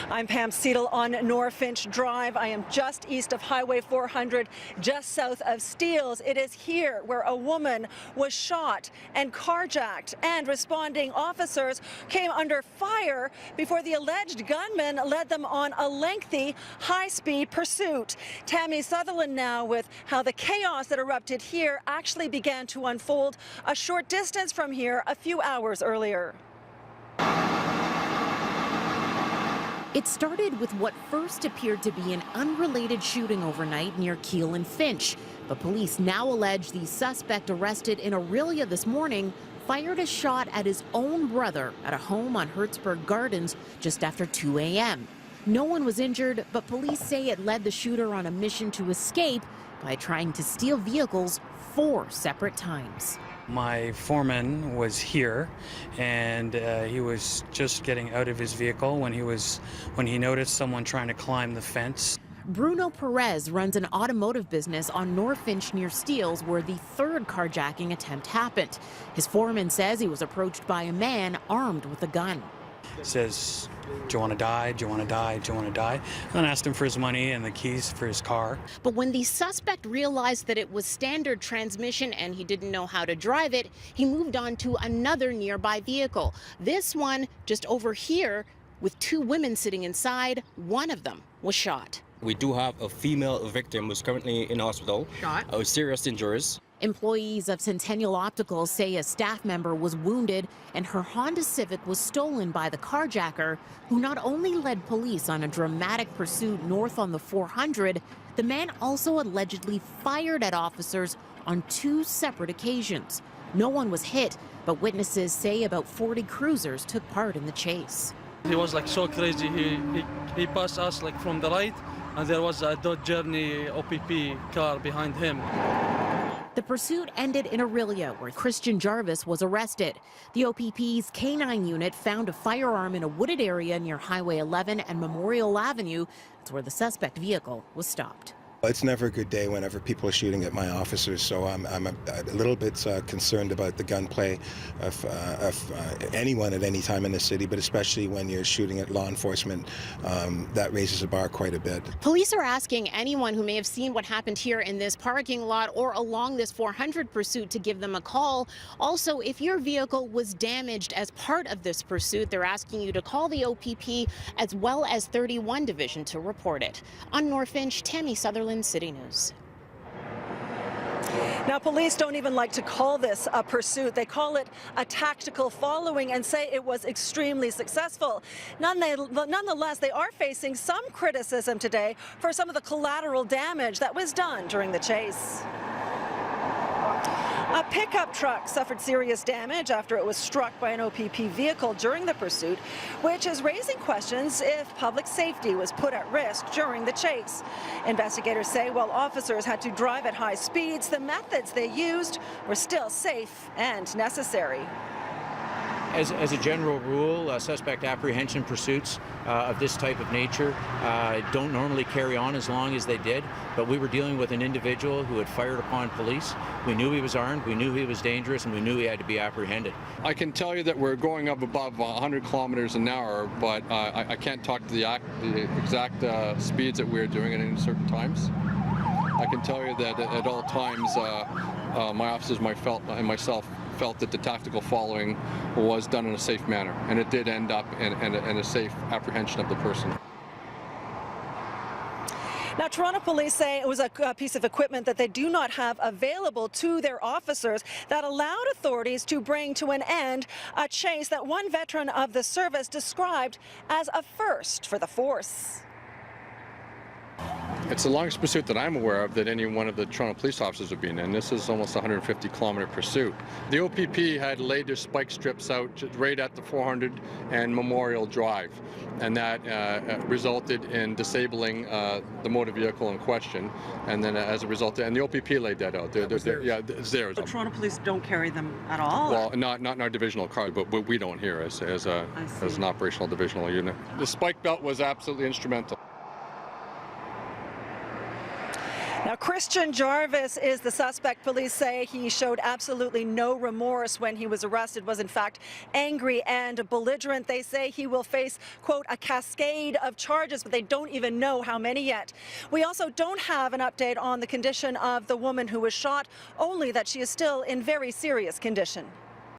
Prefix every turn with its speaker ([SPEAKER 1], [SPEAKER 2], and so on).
[SPEAKER 1] I'm Pam Seidel on Norfinch Drive. I am just east of Highway 400, just south of Steeles. It is here where a woman was shot and carjacked, and responding officers came under fire before the alleged gunman led them on a lengthy, high-speed pursuit. Tammy Sutherland now with how the chaos that erupted here actually began to unfold a short distance from here a few hours earlier.
[SPEAKER 2] It started with what first appeared to be an unrelated shooting overnight near Keele and Finch. But police now allege the suspect arrested in Orillia this morning fired a shot at his own brother at a home on Hertzberg Gardens just after 2 a.m. No one was injured, but police say it led the shooter on a mission to escape by trying to steal vehicles 4 separate times.
[SPEAKER 3] My foreman was here, and he was just getting out of his vehicle when he noticed someone trying to climb the fence.
[SPEAKER 2] Bruno Perez runs an automotive business on Norfinch near Steeles, where the third carjacking attempt happened. His foreman says he was approached by a man armed with a gun.
[SPEAKER 3] Says, "Do you want to die? Do you want to die? Do you want to die?" And then asked him for his money and the keys for his car.
[SPEAKER 2] But when the suspect realized that it was standard transmission and he didn't know how to drive it, he moved on to another nearby vehicle. This one just over here with 2 women sitting inside. One of them was shot.
[SPEAKER 4] We do have a female victim who's currently in hospital.
[SPEAKER 2] Shot?
[SPEAKER 4] With serious injuries.
[SPEAKER 2] Employees of Centennial Optical say a staff member was wounded and her Honda Civic was stolen by the carjacker, who not only led police on a dramatic pursuit north on the 400, the man also allegedly fired at officers on 2 separate occasions. No one was hit, but witnesses say about 40 cruisers took part in the chase.
[SPEAKER 5] He was like so crazy. He passed us like from the right, and there was a Dodge Journey OPP car behind him.
[SPEAKER 2] The pursuit ended in Orillia, where Christian Jarvis was arrested. The OPP's K9 unit found a firearm in a wooded area near Highway 11 and Memorial Avenue. That's where the suspect vehicle was stopped.
[SPEAKER 6] It's never a good day whenever people are shooting at my officers, so I'm a little bit concerned about the gunplay of anyone at any time in the city, but especially when you're shooting at law enforcement. That raises the bar quite a bit.
[SPEAKER 2] Police are asking anyone who may have seen what happened here in this parking lot or along this 400 pursuit to give them a call. Also, if your vehicle was damaged as part of this pursuit, they're asking you to call the OPP as well as 31 Division to report it. On Norfinch, Tammy Sutherland, City News.
[SPEAKER 1] Now, police don't even like to call this a pursuit. They call it a tactical following and say it was extremely successful. Nonetheless, they are facing some criticism today for some of the collateral damage that was done during the chase. A pickup truck suffered serious damage after it was struck by an OPP vehicle during the pursuit, which is raising questions if public safety was put at risk during the chase. Investigators say while officers had to drive at high speeds, the methods they used were still safe and necessary.
[SPEAKER 7] As a general rule, suspect apprehension pursuits of this type of nature don't normally carry on as long as they did, but we were dealing with an individual who had fired upon police. We knew he was armed, we knew he was dangerous, and we knew he had to be apprehended.
[SPEAKER 8] I can tell you that we're going up above 100 kilometers an hour, but I can't talk to the exact speeds that we're doing at any certain times. I can tell you that at all times, my officers and myself felt that the tactical following was done in a safe manner, and it did end up in a safe apprehension of the person.
[SPEAKER 1] Now, Toronto police say it was a piece of equipment that they do not have available to their officers that allowed authorities to bring to an end a chase that one veteran of the service described as a first for the force.
[SPEAKER 8] It's the longest pursuit that I'm aware of that any one of the Toronto police officers have been in. This is almost a 150-kilometer pursuit. The OPP had laid their spike strips out right at the 400 and Memorial Drive, and that resulted in disabling the motor vehicle in question. And then as a result, and the OPP laid that out. Yeah, it's theirs.
[SPEAKER 1] So Toronto police don't carry them at all?
[SPEAKER 8] Well, not in our divisional car, but we don't here as an operational divisional unit. The spike belt was absolutely instrumental.
[SPEAKER 1] Now, Christian Jarvis is the suspect. Police say he showed absolutely no remorse when he was arrested, was in fact angry and belligerent. They say he will face, quote, a cascade of charges, but they don't even know how many yet. We also don't have an update on the condition of the woman who was shot, only that she is still in very serious condition.